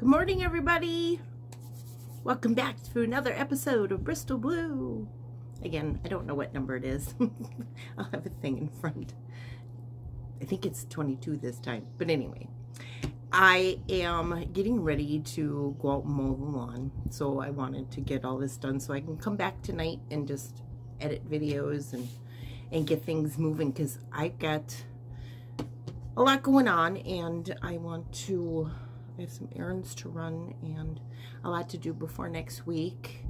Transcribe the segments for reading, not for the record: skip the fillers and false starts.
Good morning, everybody. Welcome back to another episode of Bristol Blue. Again, I don't know what number it is. I'll have a thing in front. I think it's 22 this time. But anyway, I am getting ready to go out and mow the lawn. So I wanted to get all this done so I can come back tonight and just edit videos and get things moving, because I've got a lot going on and I have some errands to run and a lot to do before next week.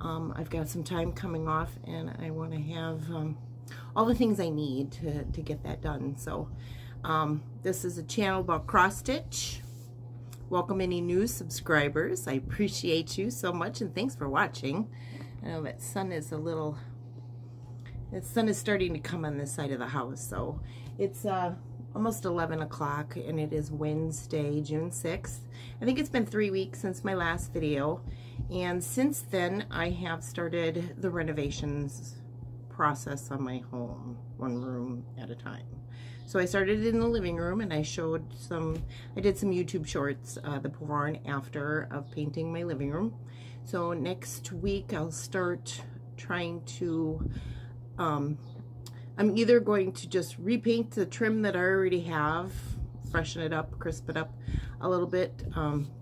I've got some time coming off and I want to have all the things I need to get that done. So this is a channel about cross stitch. Welcome any new subscribers. I appreciate you so much and thanks for watching. I know that sun is the sun is starting to come on this side of the house. So it's almost 11 o'clock and it is Wednesday, June 6th. I think it's been 3 weeks since my last video, and since then I have started the renovations process on my home, one room at a time. So I started in the living room and I did some YouTube shorts, the before and after of painting my living room. So next week I'll start trying to I'm either going to just repaint the trim that I already have, freshen it up, crisp it up a little bit,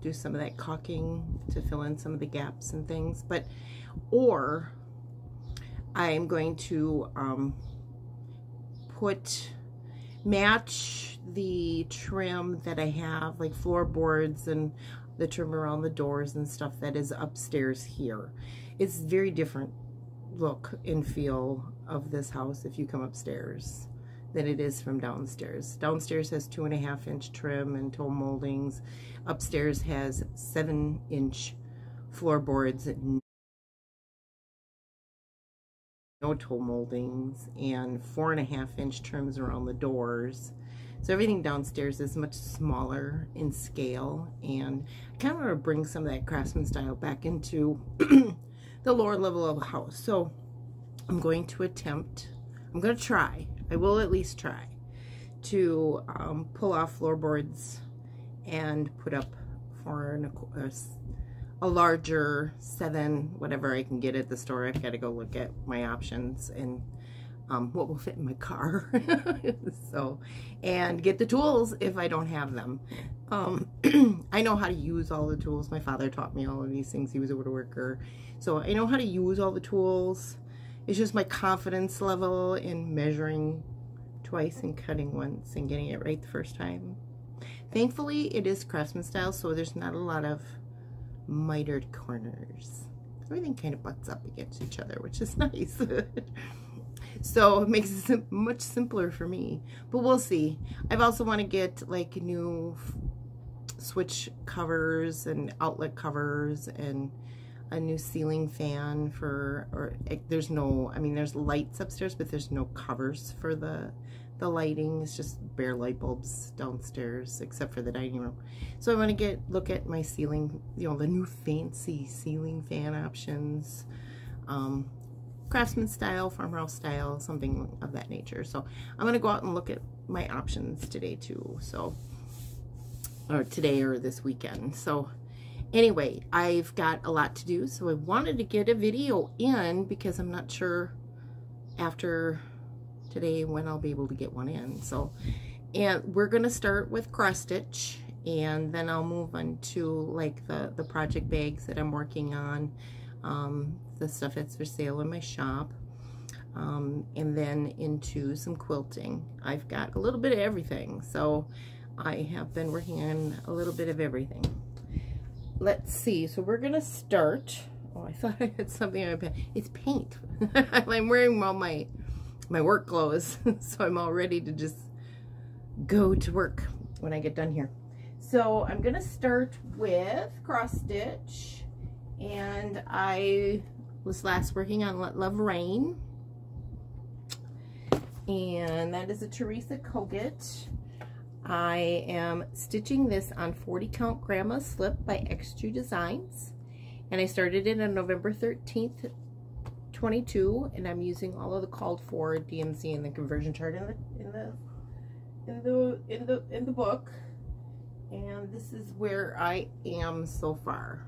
do some of that caulking to fill in some of the gaps and things, or I'm going to match the trim that I have, like floorboards and the trim around the doors and stuff that is upstairs here. It's very different look and feel of this house if you come upstairs than it is from downstairs. Downstairs has 2.5-inch trim and toe moldings. Upstairs has 7-inch floorboards, no toe moldings, and 4.5-inch trims around the doors. So everything downstairs is much smaller in scale, and I kind of want to bring some of that craftsman style back into the lower level of the house. So I'm going to try, I will at least try to pull off floorboards and put up for a larger 7, whatever I can get at the store. I've got to go look at my options and what will fit in my car. So, and get the tools if I don't have them. I know how to use all the tools. My father taught me all of these things. He was a woodworker. So I know how to use all the tools. It's just my confidence level in measuring twice and cutting once and getting it right the first time. Thankfully, it is craftsman style, so there's not a lot of mitered corners. Everything kind of butts up against each other, which is nice. So it makes it much simpler for me, but we'll see. I've also want to get like new switch covers and outlet covers and a new ceiling fan there's lights upstairs, but there's no covers for the lighting. It's just bare light bulbs downstairs, except for the dining room. So I want to look at my ceiling, the new fancy ceiling fan options, craftsman style, farmhouse style, something of that nature. So I'm going to go out and look at my options today too. So, or today or this weekend. So anyway, I've got a lot to do, so I wanted to get a video in because I'm not sure after today when I'll be able to get one in. So, and we're going to start with cross stitch, and then I'll move on to like the project bags that I'm working on, the stuff that's for sale in my shop, and then into some quilting. I've got a little bit of everything, so I have been working on a little bit of everything. Let's see, so we're gonna start. Oh, I thought I had something on my pen. It's paint. I'm wearing all my work clothes, so I'm all ready to just go to work when I get done here. So I'm gonna start with cross stitch, and I was last working on Let Love Rain, and that is a Teresa Kogut. I am stitching this on 40 count grandma slip by X2 Designs, and I started it on November 13th 22, and I'm using all of the called for DMC and the conversion chart in the book. And this is where I am so far.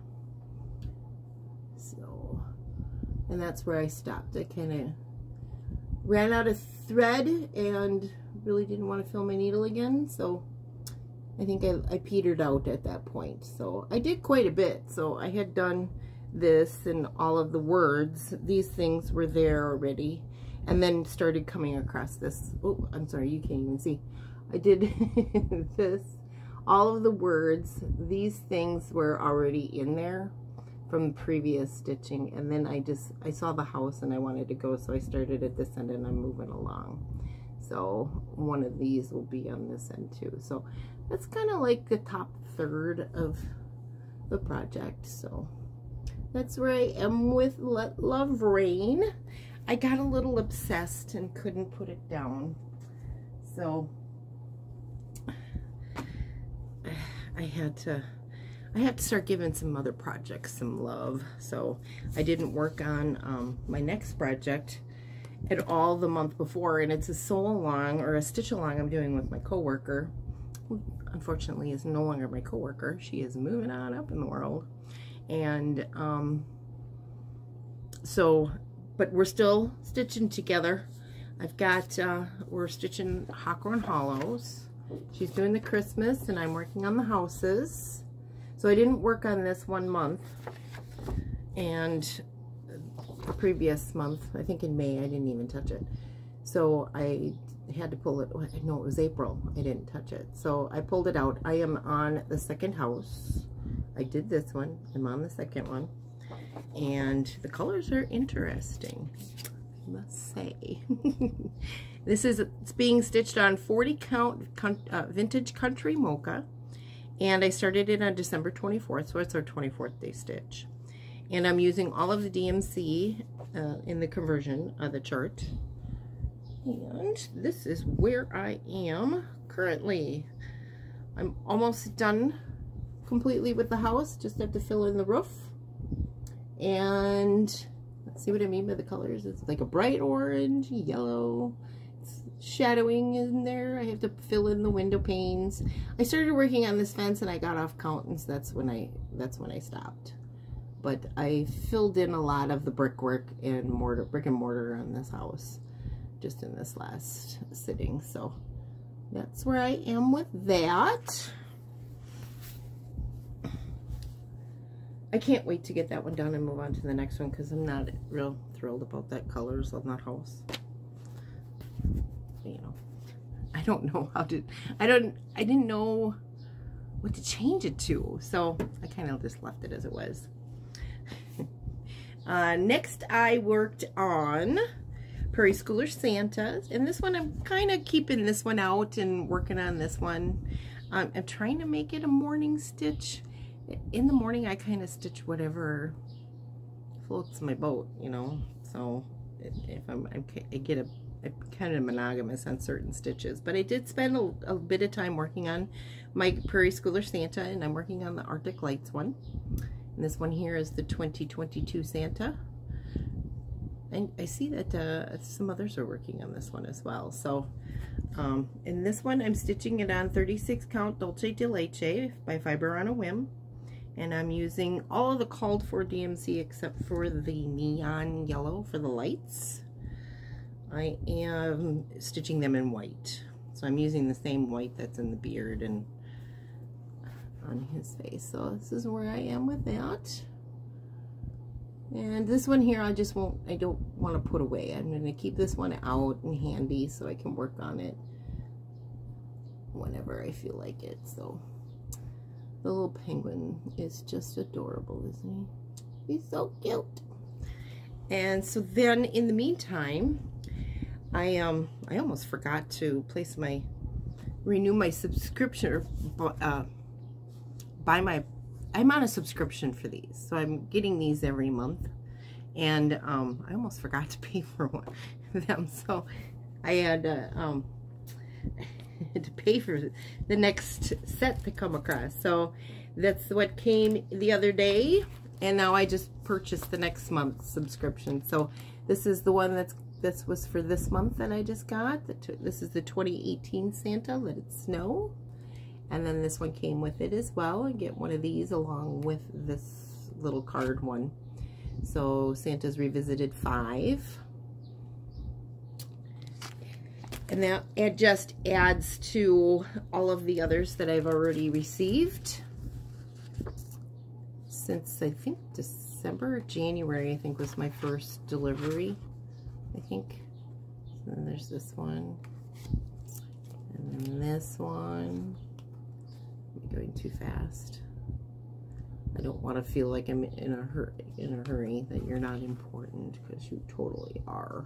So, and that's where I stopped. I kind of ran out of thread and really didn't want to fill my needle again. So I think I petered out at that point. So I did quite a bit. So I had done this and all of the words. These things were there already. And then started coming across this. Oh, I'm sorry, you can't even see. I did this. All of the words, these things were already in there from previous stitching. And then I saw the house and I wanted to go, so I started at this end and I'm moving along. So one of these will be on this end too. So that's kind of like the top third of the project. So that's where I am with Let Love Rain. I got a little obsessed and couldn't put it down. So I had to start giving some other projects some love. So I didn't work on my next project at all the month before, and it's a sew along or a stitch along I'm doing with my coworker, who unfortunately is no longer my coworker. She is moving on up in the world, and but we're still stitching together. I've got we're stitching Hawthorne Hollows. She's doing the Christmas and I'm working on the houses. So I didn't work on this 1 month, and the previous month, I think in May, I didn't even touch it. So I had to pull it. No, it was April. I didn't touch it. So I pulled it out. I am on the second house. I did this one. I'm on the second one. And the colors are interesting, I must say. It's being stitched on 40 count vintage country mocha, and I started it on December 24th, so it's our 24th day stitch. And I'm using all of the DMC in the conversion of the chart. And this is where I am currently. I'm almost done completely with the house, just have to fill in the roof. And let's see what I mean by the colors. It's like a bright orange, yellow, shadowing in there. I have to fill in the window panes. I started working on this fence and I got off count, and so that's when I stopped. But I filled in a lot of the brickwork and brick and mortar on this house just in this last sitting. So that's where I am with that. I can't wait to get that one done and move on to the next one, because I'm not real thrilled about that colors on that house. You know, I don't know how to, I didn't know what to change it to, so I kind of just left it as it was. Next I worked on Prairie Schooler Santas, and this one I'm kind of keeping this one out and working on this one. I'm trying to make it a morning stitch. In the morning I kind of stitch whatever floats my boat, you know, so if I'm kind of monogamous on certain stitches. But I did spend a bit of time working on my Prairie Schooler Santa, and I'm working on the Arctic Lights one. And this one here is the 2022 Santa. And I see that some others are working on this one as well. So in this one I'm stitching it on 36 count Dolce de Leche by Fiber on a Whim. And I'm using all of the called for DMC except for the neon yellow for the lights. I am stitching them in white. So I'm using the same white that's in the beard and on his face. So this is where I am with that. And this one here I don't want to put away. I'm going to keep this one out and handy so I can work on it whenever I feel like it. So the little penguin is just adorable, isn't he? He's so cute. And so then in the meantime, I almost forgot to renew my subscription, or I'm on a subscription for these, so I'm getting these every month, and I almost forgot to pay for one of them, so I had to pay for the next set to come across. So that's what came the other day, and now I just purchased the next month's subscription. So this is the one this was for this month that I just got. This is the 2018 Santa, Let It Snow. And then this one came with it as well. I get one of these along with this little card one. So Santa's Revisited 5. And that it just adds to all of the others that I've already received since, I think, December or January, I think, was my first delivery, I think. And then there's this one. And then this one. I'm going too fast. I don't want to feel like I'm in a hurry that you're not important, because you totally are.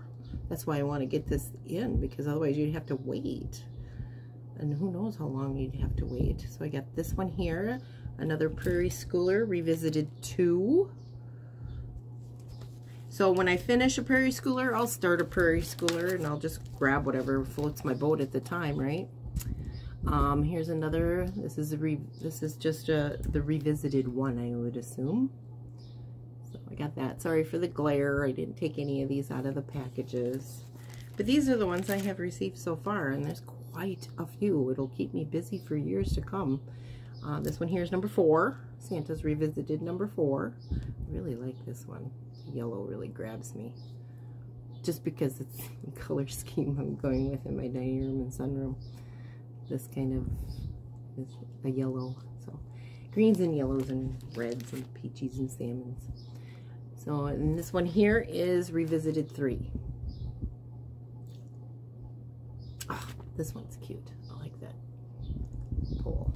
That's why I want to get this in, because otherwise you'd have to wait. And who knows how long you'd have to wait. So I got this one here, another Prairie Schooler Revisited 2. So when I finish a Prairie Schooler, I'll start a Prairie Schooler, and I'll just grab whatever floats my boat at the time, right? Here's another. This is just the Revisited one, I would assume. So I got that. Sorry for the glare. I didn't take any of these out of the packages. But these are the ones I have received so far, and there's quite a few. It'll keep me busy for years to come. This one here is number 4. Santa's Revisited number 4. I really like this one. The yellow really grabs me. Just because it's the color scheme I'm going with in my dining room and sunroom. This kind of is a yellow. So greens and yellows and reds and peaches and salmons. So, and this one here is Revisited 3. Oh, this one's cute. I like that pole.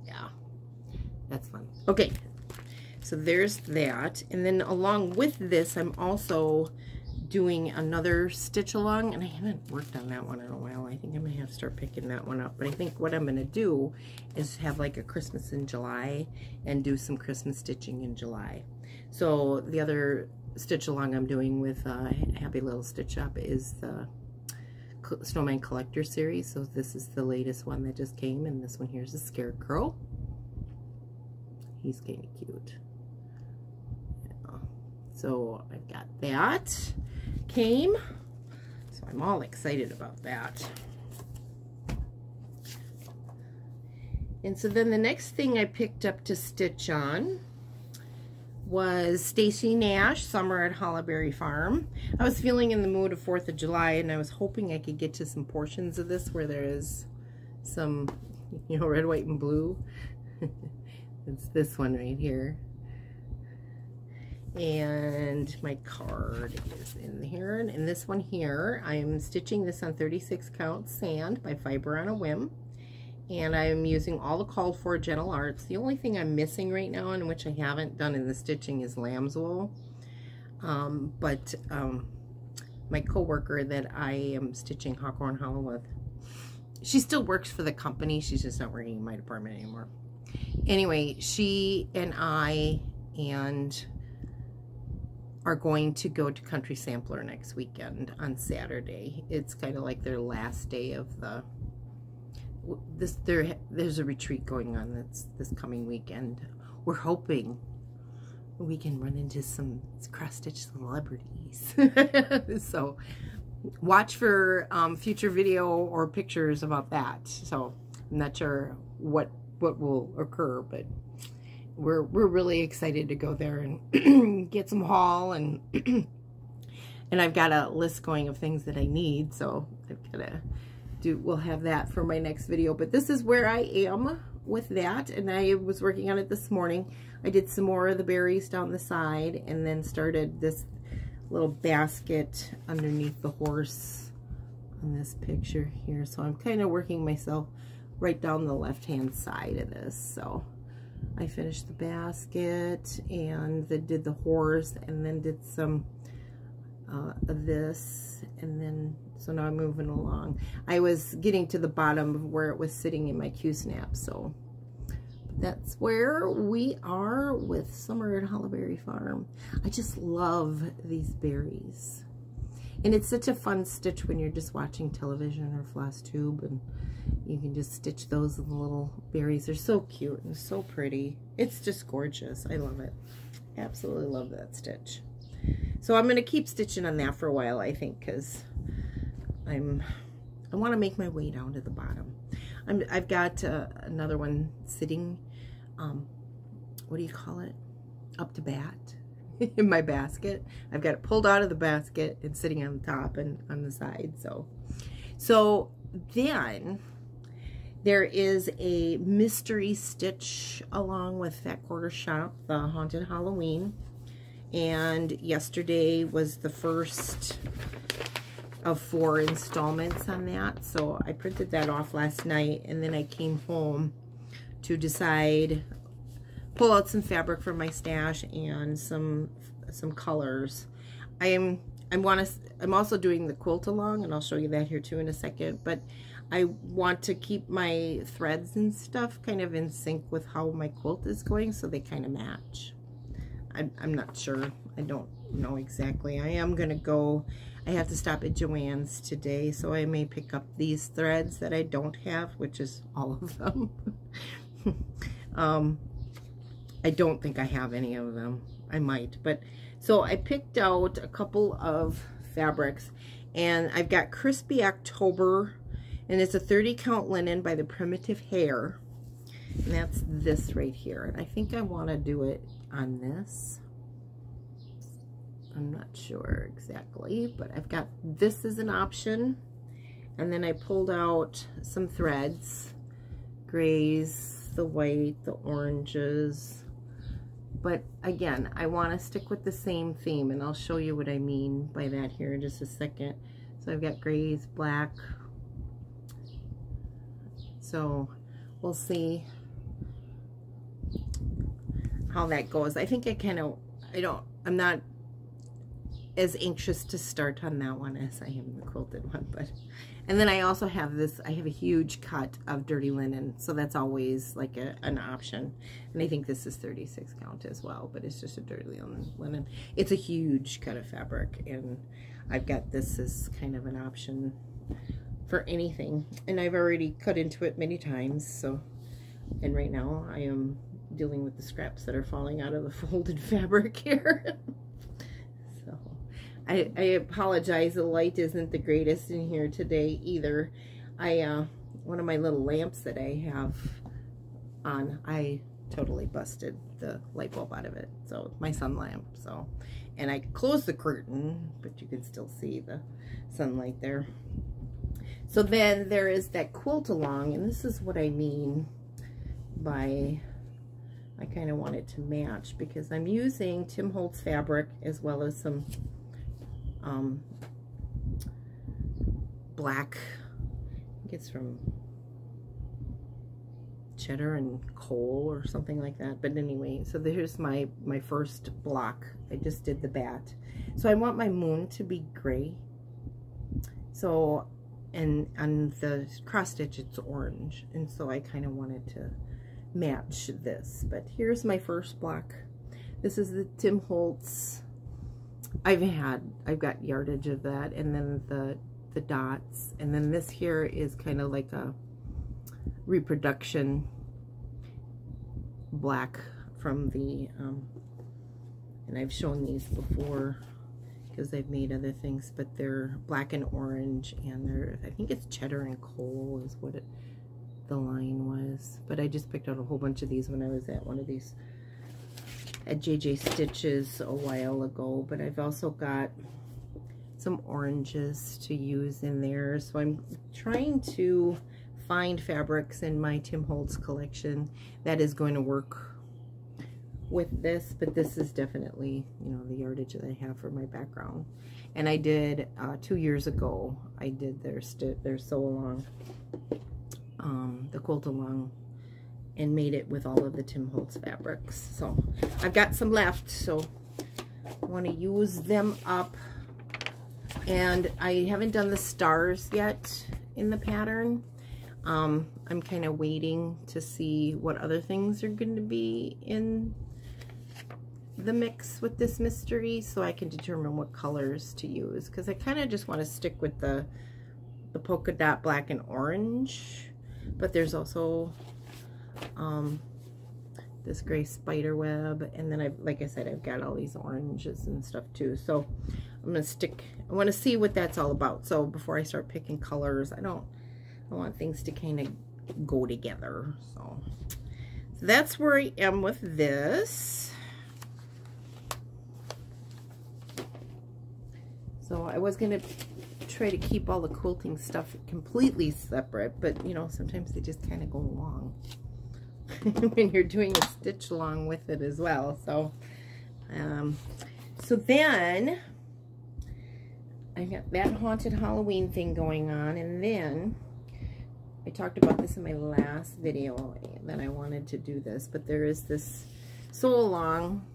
Yeah, that's fun. Okay, so there's that. And then along with this, I'm also doing another stitch along, and I haven't worked on that one in a while. I think I'm gonna have to start picking that one up. But I think what I'm gonna do is have like a Christmas in July and do some Christmas stitching in July. So the other stitch along I'm doing with Happy Little Stitch Shop is the Snowman Collector series. So this is the latest one that just came, and this one here's a Scarecrow. He's kind of cute. Yeah. So I've got that came, so I'm all excited about that. And so then the next thing I picked up to stitch on was Stacy Nash, Summer at Hollyberry Farm. I was feeling in the mood of 4th of July, and I was hoping I could get to some portions of this where there is some, you know, red, white, and blue. It's this one right here. And my card is in here. And this one here, I'm stitching this on 36 count sand by Fiber on a Whim. And I'm using all the called for Gentle Arts. The only thing I'm missing right now, and which I haven't done in the stitching, is lamb's wool. My co-worker that I am stitching Hawthorne Hollow with, she still works for the company. She's just not working in my department anymore. Anyway, she and I are going to go to Country Sampler next weekend on Saturday. It's kind of like their last day of the there's a retreat going on that's this coming weekend. We're hoping we can run into some cross-stitch celebrities. So watch for future video or pictures about that. So I'm not sure what will occur, but we're really excited to go there and get some haul, and and I've got a list going of things that I need, so I've got to we'll have that for my next video. But this is where I am with that, and I was working on it this morning. I did some more of the berries down the side, and then started this little basket underneath the horse on this picture here. So I'm kind of working myself right down the left-hand side of this. So I finished the basket and then did the horse, and then did some of this, and then so now I'm moving along. I was getting to the bottom of where it was sitting in my Q-snap, so that's where we are with Summer at Hollyberry Farm. I just love these berries, and it's such a fun stitch when you're just watching television or Floss Tube, and you can just stitch those little berries. They're so cute and so pretty. It's just gorgeous. I love it. Absolutely love that stitch. So I'm going to keep stitching on that for a while, I think, because I want to make my way down to the bottom. I've got another one sitting, what do you call it? Up to bat in my basket. I've got it pulled out of the basket and sitting on the top and on the side. So then there is a mystery stitch along with Fat Quarter Shop, the Haunted Halloween. And yesterday was the first of 4 installments on that. So I printed that off last night, and then I came home to decide, pull out some fabric from my stash and some colors. I'm also doing the quilt along, and I'll show you that here too in a second, but I want to keep my threads and stuff kind of in sync with how my quilt is going, so they kind of match. I'm not sure. I don't know exactly. I am going to go, I have to stop at Joann's today, so I may pick up these threads that I don't have, which is all of them. I don't think I have any of them. I might, but so I picked out a couple of fabrics, and I've got Crispy October, and it's a 30 count linen by the Primitive Hair, and that's this right here. And I think I want to do it on this. I'm not sure exactly, but I've got this as an option, and then I pulled out some threads, grays, the white, the oranges. But again, I want to stick with the same theme, and I'll show you what I mean by that here in just a second. So I've got grays, black. So we'll see how that goes. I think I'm not as anxious to start on that one as I am the quilted one, but, and then I also have this, I have a huge cut of dirty linen, so that's always like an option, and I think this is 36 count as well, but it's just a dirty linen. It's a huge cut of fabric, and I've got this as kind of an option for anything, and I've already cut into it many times. So, and right now I am dealing with the scraps that are falling out of the folded fabric here. So I apologize, the light isn't the greatest in here today either. One of my little lamps that I have on, I totally busted the light bulb out of it. So my sun lamp, so, and I closed the curtain, but you can still see the sunlight there. So then there is that quilt along, and this is what I mean by, I kind of want it to match, because I'm using Tim Holtz fabric as well as some black, I think it's from Cheddar and Coal or something like that. But anyway, so here's my first block. I just did the bat. So I want my moon to be gray. So, and on the cross stitch it's orange, and so I kind of wanted to match this. But here's my first block. This is the Tim Holtz. I've got yardage of that, and then the dots, and then this here is kind of like a reproduction black from the and I've shown these before because I've made other things, but they're black and orange, and they're, I think it's Cheddar and Coal is what the line was. But I just picked out a whole bunch of these when I was at one of these at JJ Stitches a while ago. But I've also got some oranges to use in there, so I'm trying to find fabrics in my Tim Holtz collection that is going to work with this. But this is definitely, you know, the yardage that I have for my background. And I did 2 years ago, I did their sew along, the quilt along, and made it with all of the Tim Holtz fabrics. So I've got some left, so I want to use them up. And I haven't done the stars yet in the pattern. I'm kind of waiting to see what other things are going to be in the mix with this mystery, so I can determine what colors to use, because I kind of just want to stick with the polka dot black and orange. But there's also this gray spider web, and then like I said, I've got all these oranges and stuff too. So I'm gonna stick, I want to see what that's all about. So before I start picking colors, I want things to kind of go together. So that's where I am with this. So I was gonna try to keep all the quilting stuff completely separate, but you know, sometimes they just kind of go along when you're doing a stitch along with it as well. So so then I got that haunted Halloween thing going on, and then I talked about this in my last video that I wanted to do this, but there is this sew along,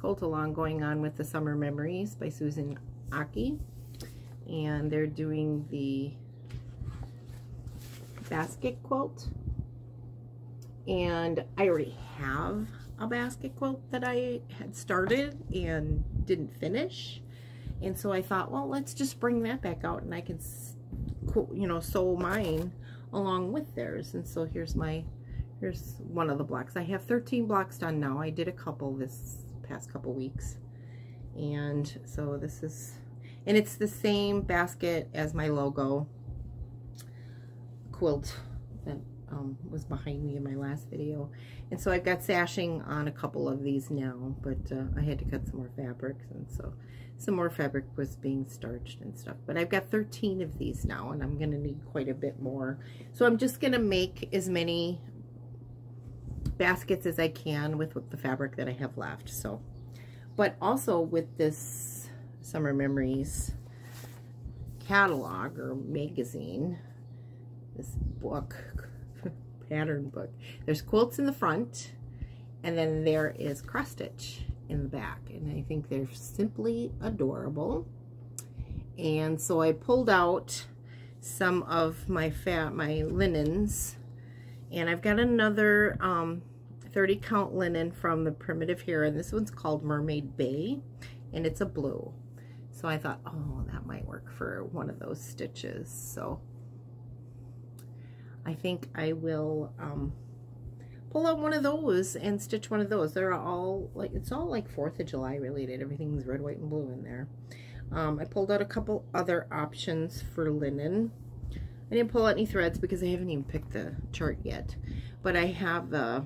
quilt along going on with the Summer Memories by Susan Aki, and they're doing the basket quilt, and I already have a basket quilt that I had started and didn't finish, and so I thought, well, let's just bring that back out and I can, you know, sew mine along with theirs. And so here's one of the blocks. I have 13 blocks done now. I did a couple this past couple weeks, and so this is, and it's the same basket as my logo quilt that was behind me in my last video. And so I've got sashing on a couple of these now, but I had to cut some more fabrics, and so some more fabric was being starched and stuff. But I've got 13 of these now, and I'm gonna need quite a bit more. So I'm just gonna make as many baskets as I can with the fabric that I have left. So, but also with this Summer Memories catalog or magazine, this book, pattern book, there's quilts in the front, and then there is cross stitch in the back, and I think they're simply adorable. And so I pulled out some of my linens, and I've got another 30 count linen from the Primitive Hero, and this one's called Mermaid Bay, and it's a blue. So I thought, oh, that might work for one of those stitches. So I think I will pull out one of those and stitch one of those. They're all like, it's all like 4th of July related. Everything's red, white, and blue in there. I pulled out a couple other options for linen. I didn't pull out any threads because I haven't even picked the chart yet. But I have the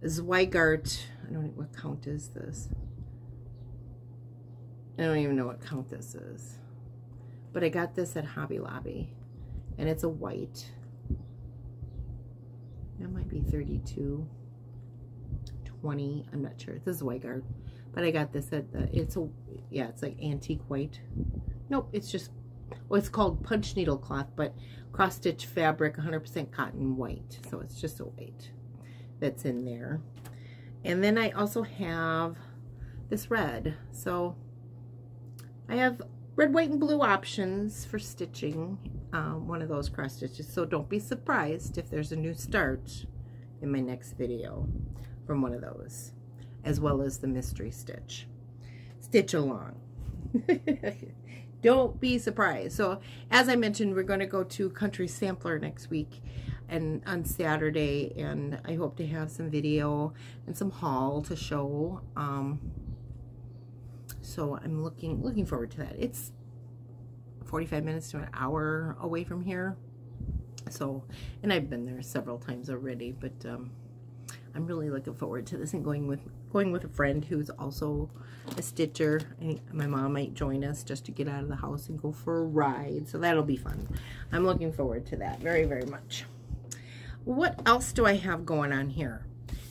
Zweigart, I don't know what count is this. I don't even know what count this is. But I got this at Hobby Lobby, and it's a white. That might be 32, 20, I'm not sure. This is Zweigart, but I got this at the, it's like antique white. Nope, it's just, well, it's called punch needle cloth, but cross stitch fabric, 100% cotton white. So it's just a white that's in there. And then I also have this red. So I have red, white, and blue options for stitching one of those cross stitches. So don't be surprised if there's a new start in my next video from one of those, as well as the mystery stitch. Stitch along. Don't be surprised. So as I mentioned, we're going to go to Country Sampler next week and on Saturday, and I hope to have some video and some haul to show. So I'm looking forward to that. It's 45 minutes to an hour away from here. So, and I've been there several times already, but I'm really looking forward to this, and going with a friend who's also a stitcher. I think my mom might join us just to get out of the house and go for a ride. So that'll be fun. I'm looking forward to that very, very much. What else do I have going on here?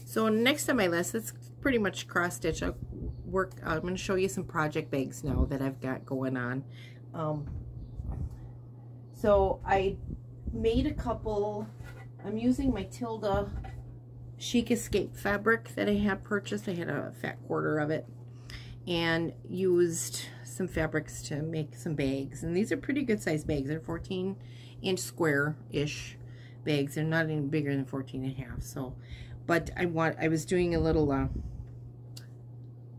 So next on my list, it's pretty much cross stitch. I'm going to show you some project bags now that I've got going on. So I made a couple. I'm using my Tilda Chic Escape fabric that I had purchased. I had a fat quarter of it, and used some fabrics to make some bags. And these are pretty good size bags. They're 14-inch square-ish bags. They're not any bigger than 14.5. So, but I was doing a little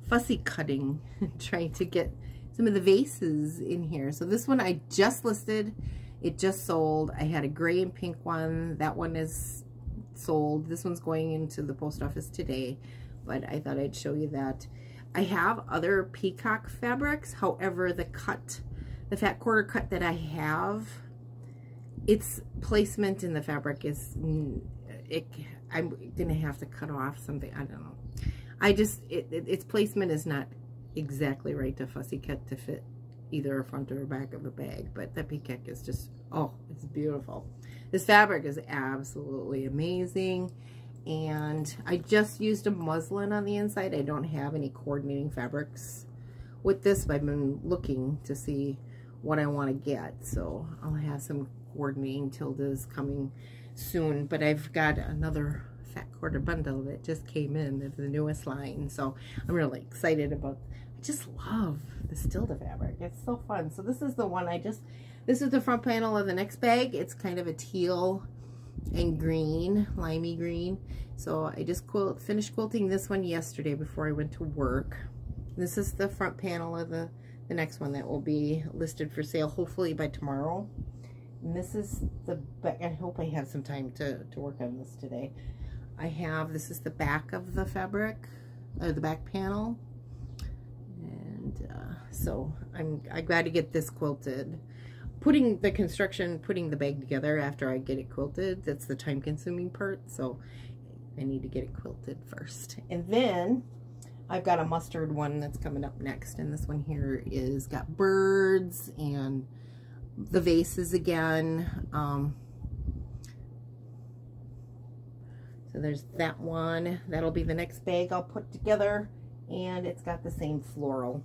fussy cutting, trying to get some of the vases in here. So this one I just listed. It just sold. I had a gray and pink one. That one is sold. This one's going into the post office today, but I thought I'd show you that. I have other peacock fabrics. However, the fat quarter cut that I have, its placement in the fabric is, I'm gonna have to cut off something. I don't know. Its placement is not exactly right to fussy cut to fit either a front or a back of a bag, but that peacock is just, oh, it's beautiful. This fabric is absolutely amazing. And I just used a muslin on the inside. I don't have any coordinating fabrics with this, but I've been looking to see what I want to get. So I'll have some coordinating tildes coming soon. But I've got another fat quarter bundle that just came in of the newest line. So I'm really excited about, I just love this tilde fabric. It's so fun. So this is the one this is the front panel of the next bag. It's kind of a teal and green, limey green. So I just finished quilting this one yesterday before I went to work. This is the front panel of the next one that will be listed for sale hopefully by tomorrow. And this is the back. I hope I have some time to work on this today. This is the back of the fabric, the back panel. And so I'm glad to get this quilted. Putting the bag together after I get it quilted, that's the time consuming part, so I need to get it quilted first. And then I've got a mustard one that's coming up next, and this one here is got birds and the vases again. So there's that one. That'll be the next bag I'll put together, and it's got the same floral.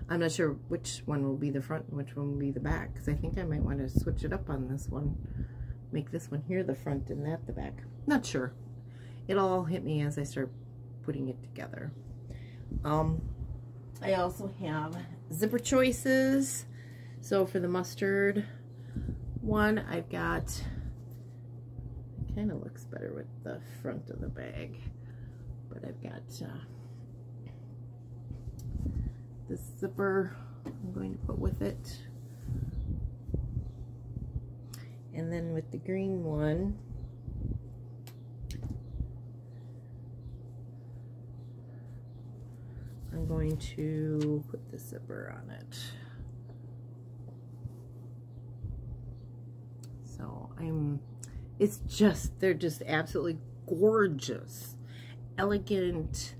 I'm not sure which one will be the front and which one will be the back, because I think I might want to switch it up on this one. Make this one here the front and that the back. Not sure. It'll all hit me as I start putting it together. I also have zipper choices. So for the mustard one, I've got, it kind of looks better with the front of the bag, but I've got this zipper I'm going to put with it. And then with the green one, I'm going to put the zipper on it. So they're just absolutely gorgeous, elegant,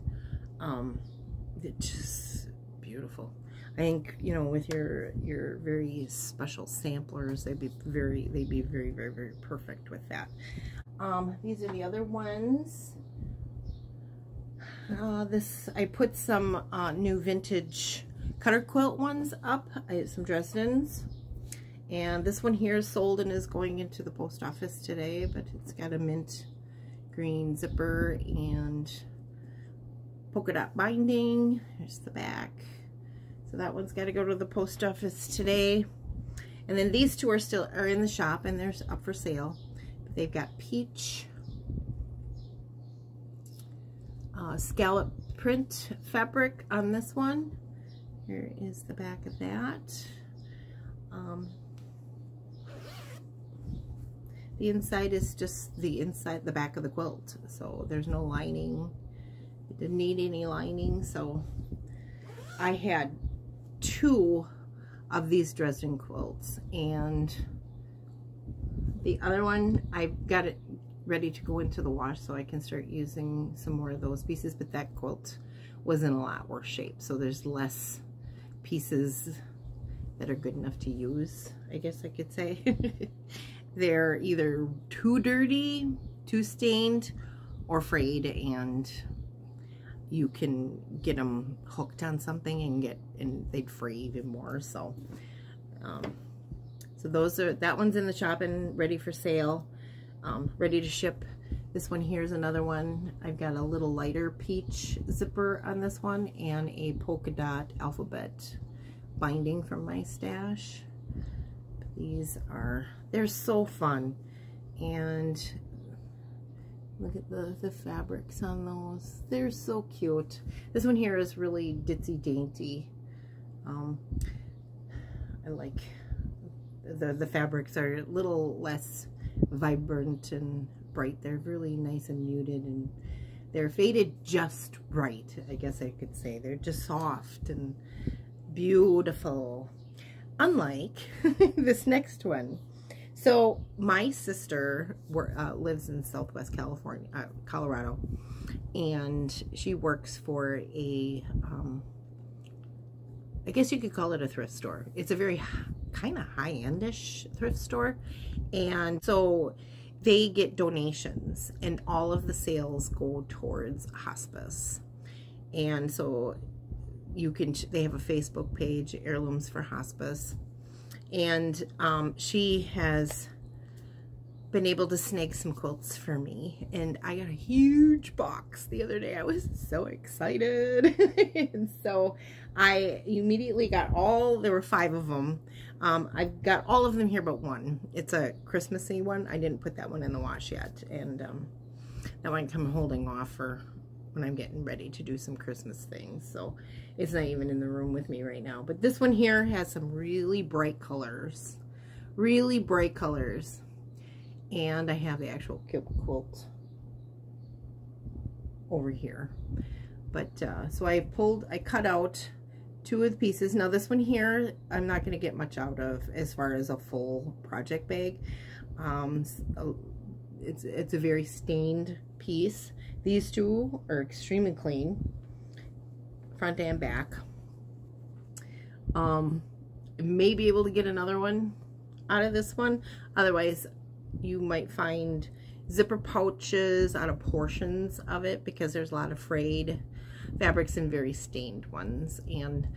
it's just beautiful. I think, you know, with your very special samplers, they'd be very, very perfect with that. These are the other ones. I put some new vintage cutter quilt ones up. I have some Dresdens, and this one here is sold and is going into the post office today, but it's got a mint green zipper and polka dot binding. There's the back. So that one's got to go to the post office today. And then these two are in the shop and they're up for sale. They've got peach scallop print fabric on this one. Here is the back of that. The inside is just the back of the quilt. So there's no lining. It didn't need any lining. So I had 2 of these Dresden quilts, and the other one I've got it ready to go into the wash so I can start using some more of those pieces, but that quilt was in a lot worse shape, so there's less pieces that are good enough to use, I guess I could say. They're either too dirty, too stained, or frayed, and you can get them hooked on something and they'd fray even more. So that one's in the shop and ready for sale, ready to ship. This one here is another one. I've got a little lighter peach zipper on this one and a polka dot alphabet binding from my stash. They're so fun, and look at the fabrics on those. They're so cute. This one here is really ditzy dainty. I like the fabrics are a little less vibrant and bright. They're really nice and muted, and They're faded just right, I guess I could say. They're just soft and beautiful. Unlike this next one. So my sister lives in Southwest California, Colorado, and she works for a, I guess you could call it a thrift store. It's a very kind of high-end-ish thrift store, and so they get donations, and all of the sales go towards hospice. And so you can, they have a Facebook page, Heirlooms for Hospice, and she has been able to snag some quilts for me, and I got a huge box the other day. I was so excited. And so I immediately got all, there were 5 of them. I've got all of them here but one. It's a Christmassy one. I didn't put that one in the wash yet, and that one I'm holding off for when I'm getting ready to do some Christmas things. So it's not even in the room with me right now. But this one here has some really bright colors. Really bright colors. And I have the actual quilt over here. But so I cut out 2 of the pieces. Now this one here, I'm not going to get much out of as far as a full project bag. It's a very stained piece. These 2 are extremely clean, front and back. May be able to get another one out of this one. Otherwise, you might find zipper pouches out of portions of it, because there's a lot of frayed fabrics and very stained ones. And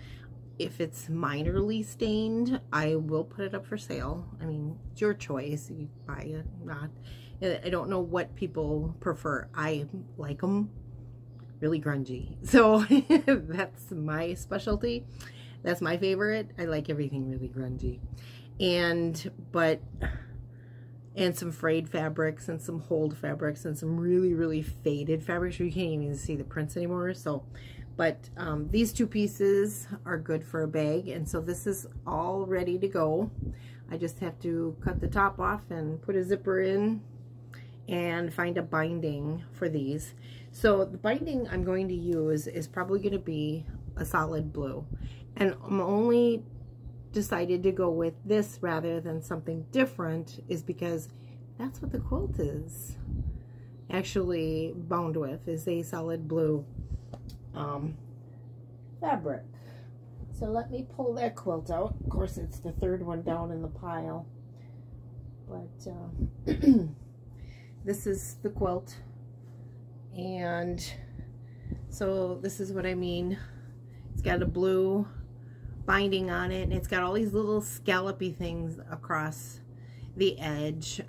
if it's minorly stained, I will put it up for sale. I mean, it's your choice. You buy it, not. I don't know what people prefer. I like them really grungy. So that's my specialty. That's my favorite. I like everything really grungy. And some frayed fabrics and some hold fabrics and some really, really faded fabrics. You can't even see the prints anymore. So, but these 2 pieces are good for a bag. And so this is all ready to go. I just have to cut the top off and put a zipper in and find a binding for these. So the binding I'm going to use is probably going to be a solid blue. And I'm only decided to go with this rather than something different is because that's what the quilt is actually bound with, is a solid blue fabric. So let me pull that quilt out. Of course, it's the 3rd one down in the pile, but this is the quilt. And so this is what I mean. It's got a blue binding on it, and it's got all these little scallopy things across the edge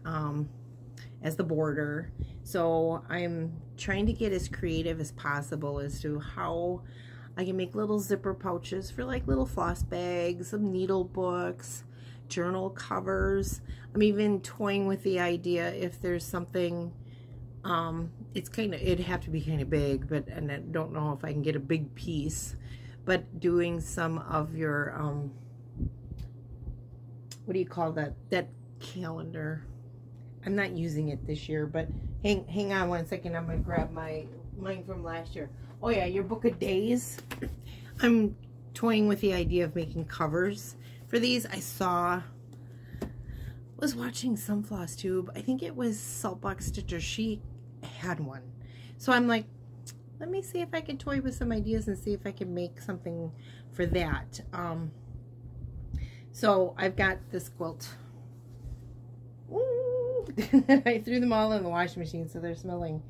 as the border. So I'm trying to get as creative as possible as to how I can make little zipper pouches for like little floss bags, some needle books, journal covers. I'm even toying with the idea if there's something, it'd have to be kind of big, but, and I don't know if I can get a big piece, but doing some of your, what do you call that calendar? I'm not using it this year, but hang on one second. I'm going to grab mine from last year. Oh yeah, your book of days. I'm toying with the idea of making covers for these. I was watching some Floss tube. I think it was Saltbox Stitcher. She had one. So I'm like, let me see if I can toy with some ideas and see if I can make something for that. So I've got this quilt. I threw them all in the washing machine, so they're smelling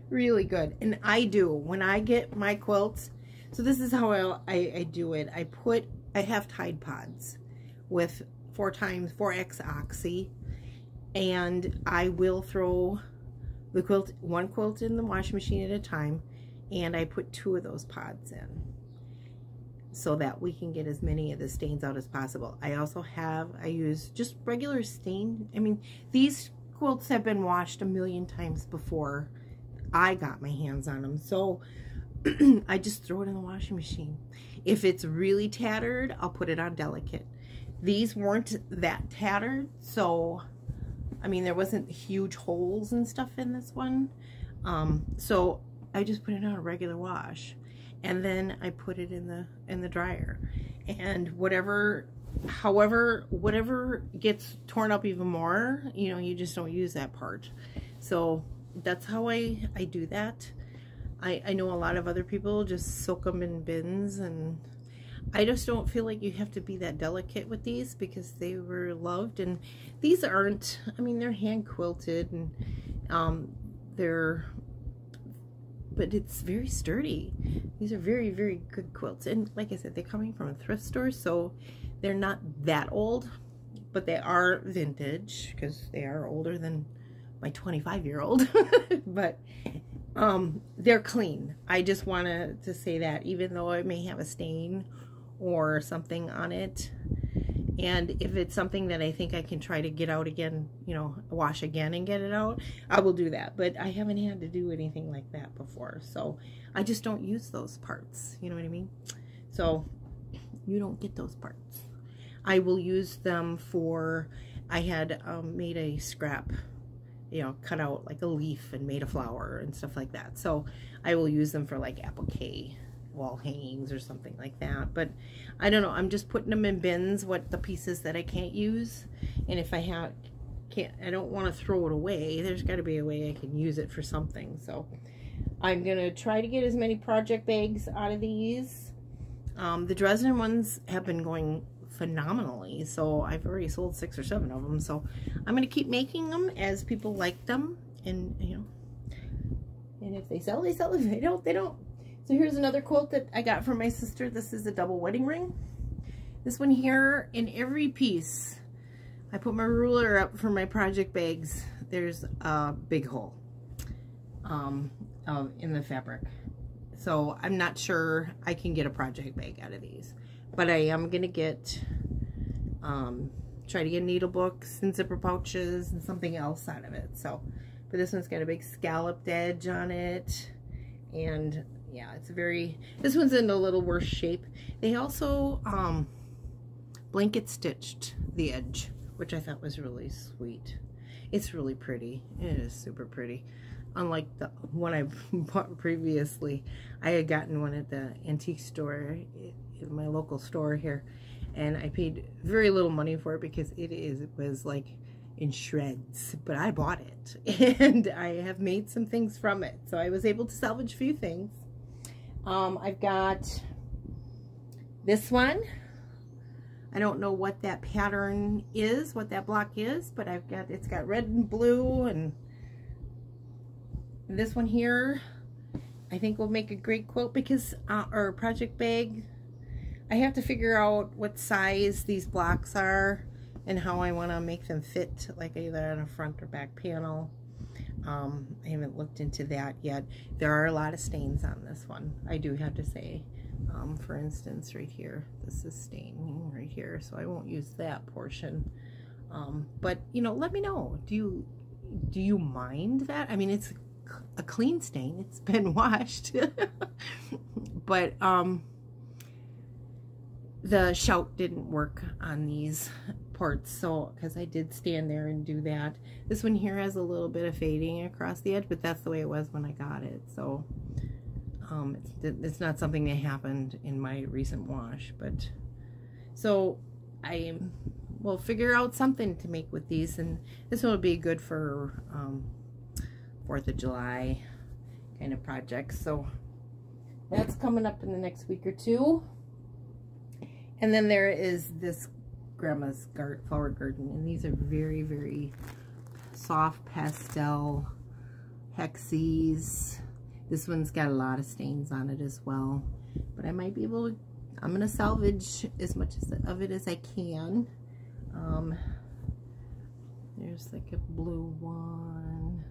really good. And I do, when I get my quilts, so this is how I do it. I have Tide Pods with 4x Oxy, and I will throw the one quilt in the washing machine at a time, and I put 2 of those pods in so that we can get as many of the stains out as possible. I use just regular stain. I mean, these quilts have been washed a million times before I got my hands on them, so I just throw it in the washing machine. If it's really tattered, I'll put it on delicate. These weren't that tattered, so I mean, there wasn't huge holes and stuff in this one, so I just put it on a regular wash, and then I put it in the dryer, and whatever gets torn up even more, you know, you just don't use that part. So that's how I do that. I know a lot of other people just soak them in bins, and I just don't feel like you have to be that delicate with these because they were loved. And these aren't, I mean, they're hand quilted, and but it's very sturdy. These are very, very good quilts. And like I said, they're coming from a thrift store, so they're not that old, but they are vintage because they are older than my 25-year-old. But they're clean. I just wanted to say that, even though it may have a stain or something on it, and if it's something that I think I can try to get out again, you know, wash again and get it out, I will do that. But I haven't had to do anything like that before, so I just don't use those parts, you know what I mean? So you don't get those parts. I will use them for, I had made a scrap, you know, cut out like a leaf and made a flower and stuff like that. So I will use them for like applique wall hangings or something like that. But I don't know, I'm just putting them in bins, what the pieces that I can't use. And if I I don't want to throw it away. There's got to be a way I can use it for something. So I'm gonna try to get as many project bags out of these. The Dresden ones have been going phenomenally, so I've already sold 6 or 7 of them. So I'm gonna keep making them as people like them, and you know, and if they sell, they sell. If they don't, they don't. So here's another quilt that I got from my sister. This is a double wedding ring. This one here, in every piece, I put my ruler up for my project bags. There's a big hole in the fabric. So I'm not sure I can get a project bag out of these. But I am going to get, try to get needle books and zipper pouches and something else out of it. So, but this one's got a big scalloped edge on it. And yeah, it's very, this one's in a little worse shape. They also blanket stitched the edge, which I thought was really sweet. It's really pretty. It is super pretty. Unlike the one I bought previously, I had gotten one at the antique store, in my local store here, and I paid very little money for it because it was like in shreds, but I bought it and I have made some things from it, so I was able to salvage a few things. I've got this one. I don't know what that pattern is, what that block is, but it's got red and blue, and this one here I think will make a great quilt because or project bag. I have to figure out what size these blocks are and how I want to make them fit, like either on a front or back panel. I haven't looked into that yet. There are a lot of stains on this one, I do have to say. For instance, right here, this is staining right here, so I won't use that portion. But you know, let me know. Do you mind that? I mean, it's a clean stain. It's been washed. But the shout didn't work on these parts, so because I did stand there and do that. This one here has a little bit of fading across the edge, but that's the way it was when I got it. So it's not something that happened in my recent wash, but so I will figure out something to make with these, and this one will be good for 4th of July kind of projects. So that's coming up in the next week or two. And then there is this grandma's flower garden, and these are very, very soft pastel hexies. This one's got a lot of stains on it as well, but I might be able to, I'm going to salvage as much of it as I can. There's like a blue one.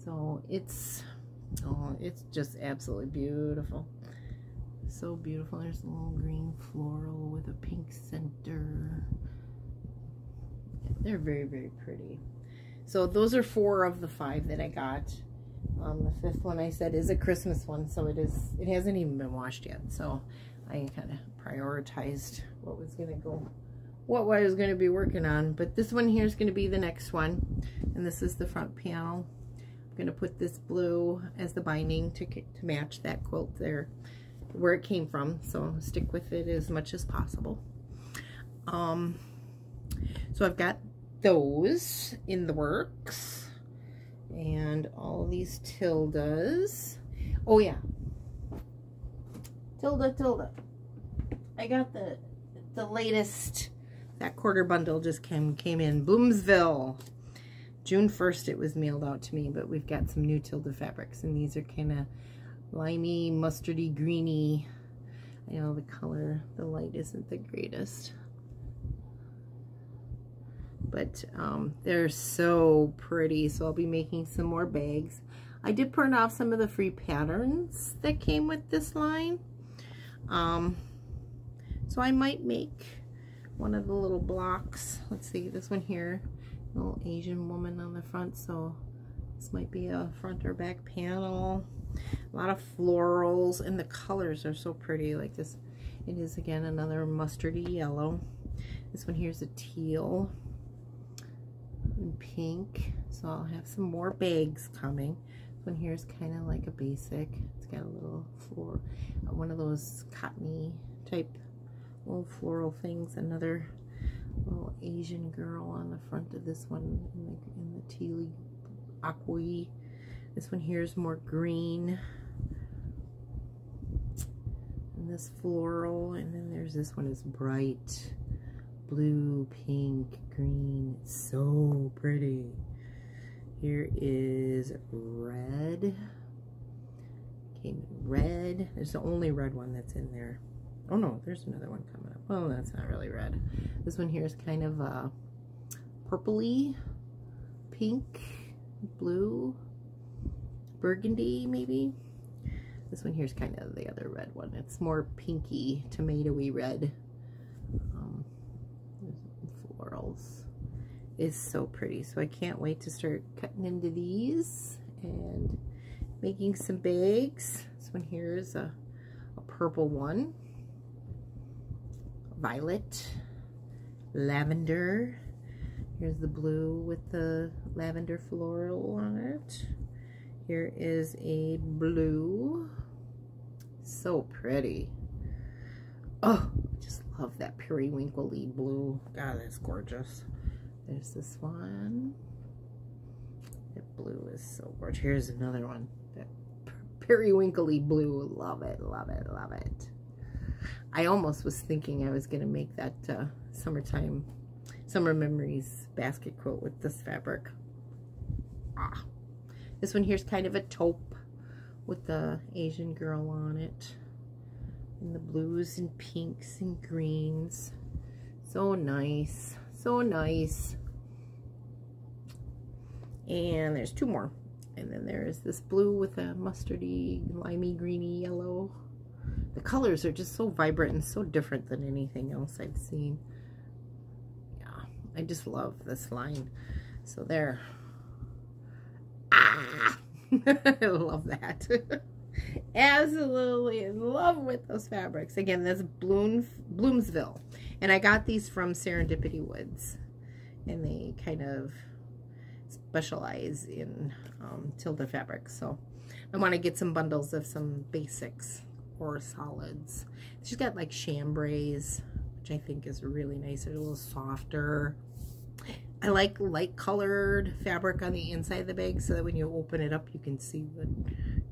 So it's just absolutely beautiful. So beautiful. There's a little green floral with a pink center. They're very, very pretty. So those are 4 of the 5 that I got. The 5th one I said is a Christmas one, so it hasn't even been washed yet. So I kind of prioritized what I was going to be working on. But this one here is going to be the next one, and this is the front panel. going to put this blue as the binding to match that quilt there where it came from, so stick with it as much as possible. So I've got those in the works, and all of these tildes. Oh yeah, tilde. I got the latest, that quarter bundle just came in Bloomsville. June 1st it was mailed out to me, but we've got some new tilde fabrics, and these are kind of limey, mustardy, greeny. I know the color, the light isn't the greatest, but they're so pretty. So I'll be making some more bags. I did print off some of the free patterns that came with this line, so I might make one of the little blocks. Let's see, this one here, little Asian woman on the front, so this might be a front or back panel. A lot of florals, and the colors are so pretty. Like this, it is again another mustardy yellow. This one here's a teal and pink, so I'll have some more bags coming. This one here's kind of like a basic. It's got a little floor, one of those cottony type little floral things. Another little Asian girl on the front of this one in the tealy aqua. This one here is more green, and this floral, and then there's this one is bright blue, pink, green. It's so pretty. Here is red. Came in red. There's the only red one that's in there. Oh no, there's another one coming up. Well, that's not really red. This one here is kind of a purpley, pink, blue, burgundy maybe. This one here is kind of the other red one. It's more pinky, tomatoey red. Florals is so pretty. So I can't wait to start cutting into these and making some bags. This one here is a purple one, violet, lavender. Here's the blue with the lavender floral on it. Here is a blue. So pretty. Oh, I just love that periwinkle-y blue. God, that's gorgeous. There's this one. That blue is so gorgeous. Here's another one. That periwinkle-y blue. Love it, love it, love it. I almost was thinking I was going to make that Summer Memories basket quilt with this fabric. Ah. This one here's kind of a taupe with the Asian girl on it. And the blues and pinks and greens. So nice. So nice. And there's two more. And then there's this blue with a mustardy, limey, greeny yellow. The colors are just so vibrant and so different than anything else I've seen. Yeah, I just love this line. So there. Ah! I love that. Absolutely in love with those fabrics. Again, that's Bloomsville. And I got these from Serendipity Woods. And they kind of specialize in tilde fabrics. So I want to get some bundles of some basics or solids. She's got like chambrays, which I think is really nice. They're a little softer. I like light colored fabric on the inside of the bag so that when you open it up you can see what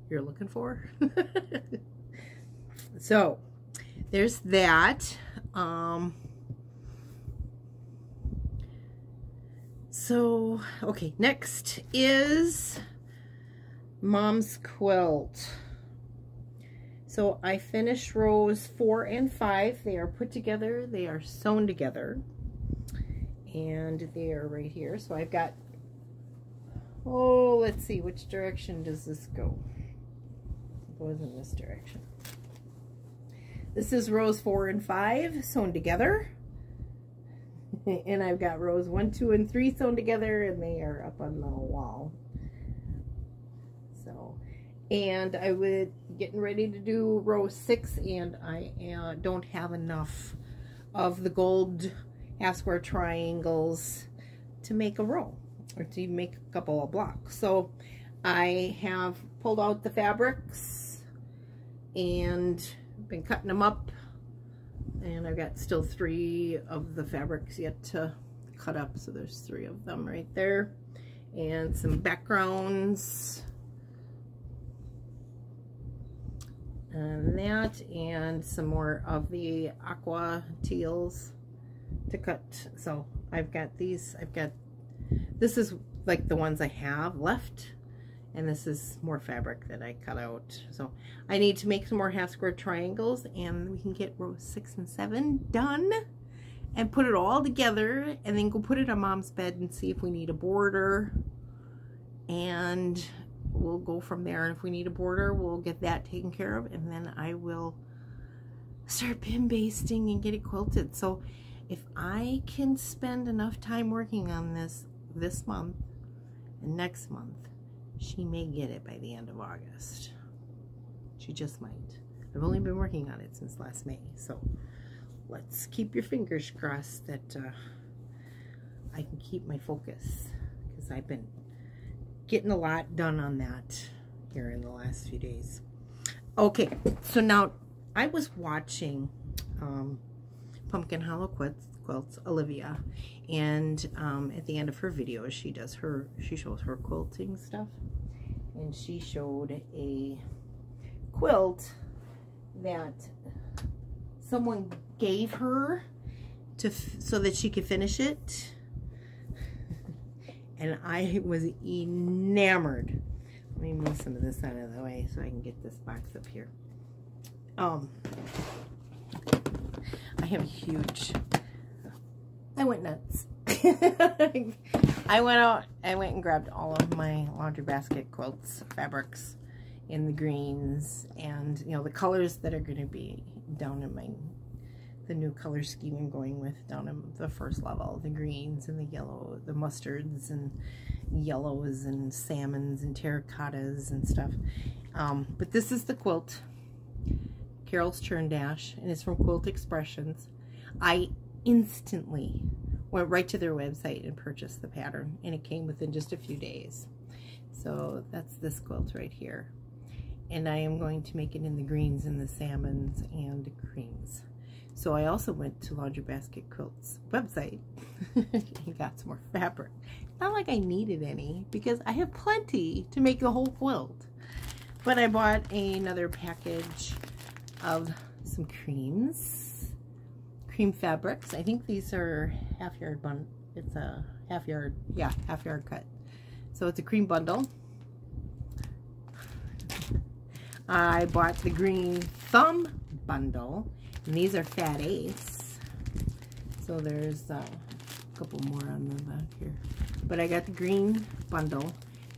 you're looking for. So there's that. So okay, next is Mom's quilt. So I finished rows 4 and 5. They are put together, they are sewn together, and they are right here. So I've got, oh, let's see, which direction does this go? It goes in this direction. This is rows 4 and 5 sewn together. And I've got rows 1, 2, and 3 sewn together, and they are up on the wall. So, and I was getting ready to do row 6, and I don't have enough of the gold half square triangles to make a row or to make a couple of blocks. So I have pulled out the fabrics and been cutting them up, and I've got still 3 of the fabrics yet to cut up, so there's 3 of them right there, and some backgrounds and that, and some more of the aqua teals to cut. So I've got these, this is like the ones I have left, and this is more fabric that I cut out. So I need to make some more half square triangles, and we can get rows 6 and 7 done and put it all together, and then go put it on Mom's bed and see if we need a border, and we'll go from there. And if we need a border, we'll get that taken care of, and then I will start pin basting and get it quilted. So if I can spend enough time working on this month and next month, she may get it by the end of August. She just might. I've only been working on it since last May, so let's keep your fingers crossed that I can keep my focus, because I've been getting a lot done on that here in the last few days. Okay, so now I was watching Pumpkin Hollow Quilts, Olivia, and at the end of her video, she shows her quilting stuff, and she showed a quilt that someone gave her so that she could finish it, and I was enamored. Let me move some of this out of the way so I can get this box up here. I have a huge, I went nuts. I went and grabbed all of my laundry basket quilts fabrics in the greens, and you know, the colors that are going to be down in the new color scheme I'm going with down in the first level, the greens and the yellow, the mustards and yellows and salmons and terracottas and stuff. But this is the quilt, Carol's Churn Dash, and it's from Quilt Expressions. I instantly went right to their website and purchased the pattern, and it came within just a few days. So that's this quilt right here, and I am going to make it in the greens and the salmons and creams. So I also went to Laundry Basket Quilts website and got some more fabric. Not like I needed any, because I have plenty to make the whole quilt. But I bought another package of some creams, cream fabrics. I think these are half-yard bundle. It's a half-yard, yeah, half-yard cut. So it's a cream bundle. I bought the green thumb bundle, and these are Fat Ace. So there's a couple more on the back here. But I got the green bundle,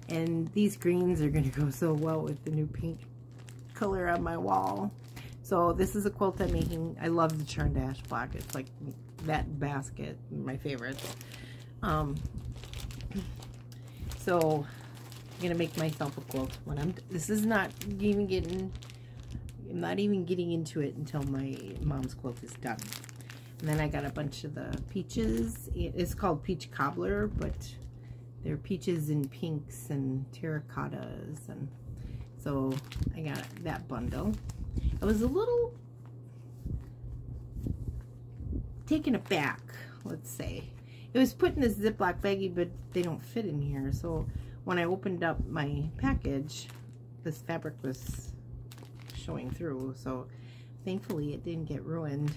and these greens are going to go so well with the new paint color on my wall. So this is a quilt I'm making. I love the Churn Dash block. It's like that basket, my favorite. So I'm gonna make myself a quilt when this is not even getting, I'm not even getting into it until my mom's quilt is done. And then I got a bunch of the peaches. It's called Peach Cobbler, but they're peaches and pinks and terracottas, and so I got that bundle. I was a little taken aback, let's say. It was put in this Ziploc baggie, but they don't fit in here. So when I opened up my package, this fabric was showing through. So thankfully it didn't get ruined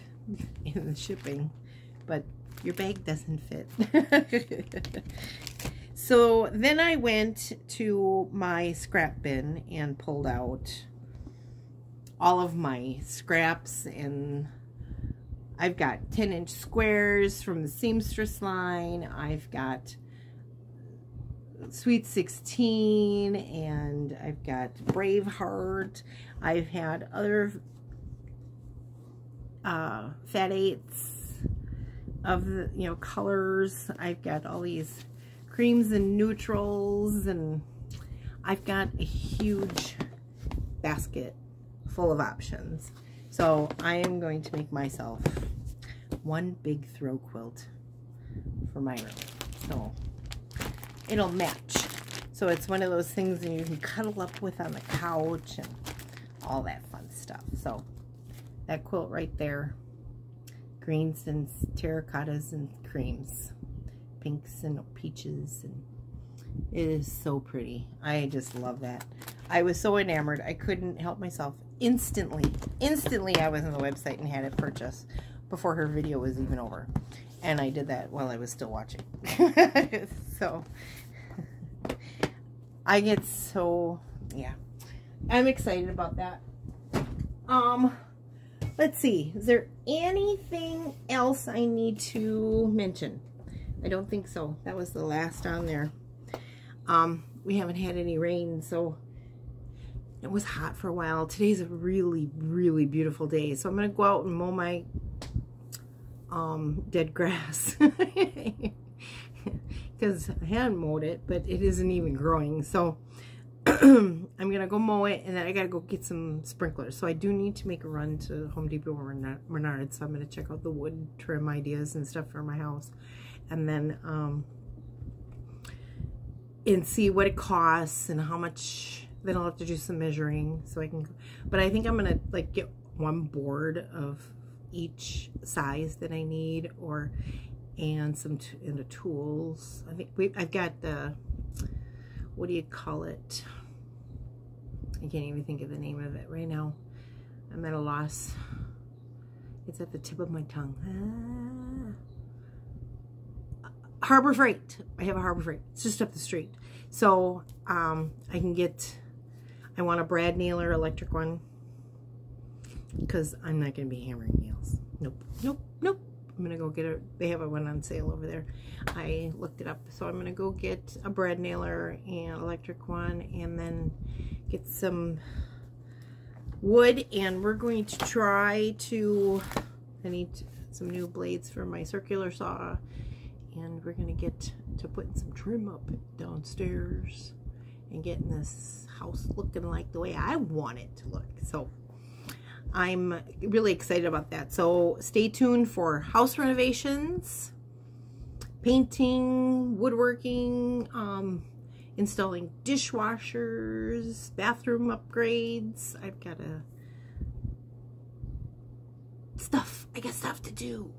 in the shipping, but your bag doesn't fit. So then I went to my scrap bin and pulled out all of my scraps, and I've got 10-inch squares from the seamstress line. I've got Sweet 16, and I've got Braveheart. I've had other Fat Eights of the, you know, colors. I've got all these creams and neutrals, and I've got a huge basket full of options. So I am going to make myself one big throw quilt for my room. So it'll match. So it's one of those things that you can cuddle up with on the couch and all that fun stuff. So that quilt right there, greens and terracottas and creams, pinks and peaches, and it is so pretty. I just love that. I was so enamored, I couldn't help myself. Instantly I was on the website and had it purchased before her video was even over. And I did that while I was still watching. So I get so, yeah, I'm excited about that. Let's see, is there anything else I need to mention? I don't think so. That was the last on there. We haven't had any rain, so it was hot for a while. Today's a really, really beautiful day. So I'm going to go out and mow my dead grass. Because I hadn't mowed it, but it isn't even growing. So I'm going to go mow it, and then I got to go get some sprinklers. So I do need to make a run to Home Depot or Menards. So I'm going to check out the wood trim ideas and stuff for my house. And then and see what it costs and how much. Then I'll have to do some measuring so I can, but I think I'm gonna like get one board of each size that I need, and some the tools. I think I've got the, what do you call it? I can't even think of the name of it right now. I'm at a loss. It's at the tip of my tongue. Harbor Freight. I have a Harbor Freight. It's just up the street. So I can get, I want a brad nailer, electric one, because I'm not going to be hammering nails. Nope, nope, nope. I'm going to go get it. They have one on sale over there. I looked it up. So I'm going to go get a brad nailer and electric one, and then get some wood, and we're going to try to, I need some new blades for my circular saw. And we're going to get to putting some trim up downstairs and getting this house looking like the way I want it to look. So I'm really excited about that. So stay tuned for house renovations, painting, woodworking, installing dishwashers, bathroom upgrades. I've got I got stuff to do.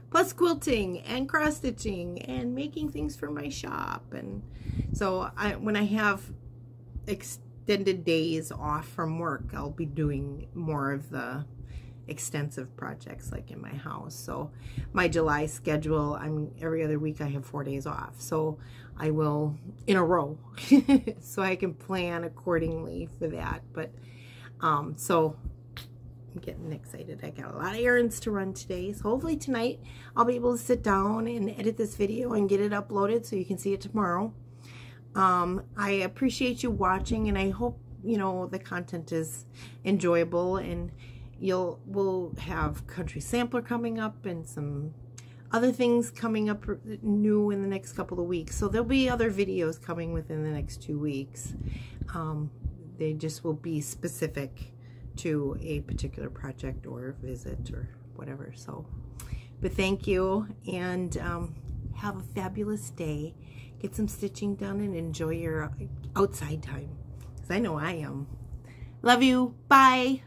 Plus quilting and cross stitching and making things for my shop. And so when I have extended days off from work, I'll be doing more of the extensive projects like in my house. So my July schedule, every other week I have 4 days off. So I will in a row so I can plan accordingly for that. But so I'm getting excited. I got a lot of errands to run today. So hopefully tonight I'll be able to sit down and edit this video and get it uploaded so you can see it tomorrow. I appreciate you watching, and I hope, you know, the content is enjoyable, and we'll have country sampler coming up and some other things coming up new in the next couple of weeks. So there'll be other videos coming within the next 2 weeks. They just will be specific to a particular project or visit or whatever. So, but thank you, and have a fabulous day. Get some stitching done and enjoy your outside time, because I know I am. Love you. Bye.